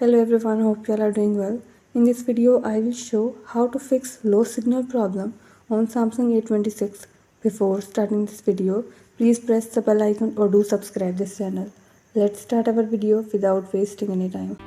Hello everyone, hope you all are doing well. In this video, I will show how to fix low signal problem on Samsung A26. Before starting this video, please press the bell icon or do subscribe this channel. Let's start our video without wasting any time.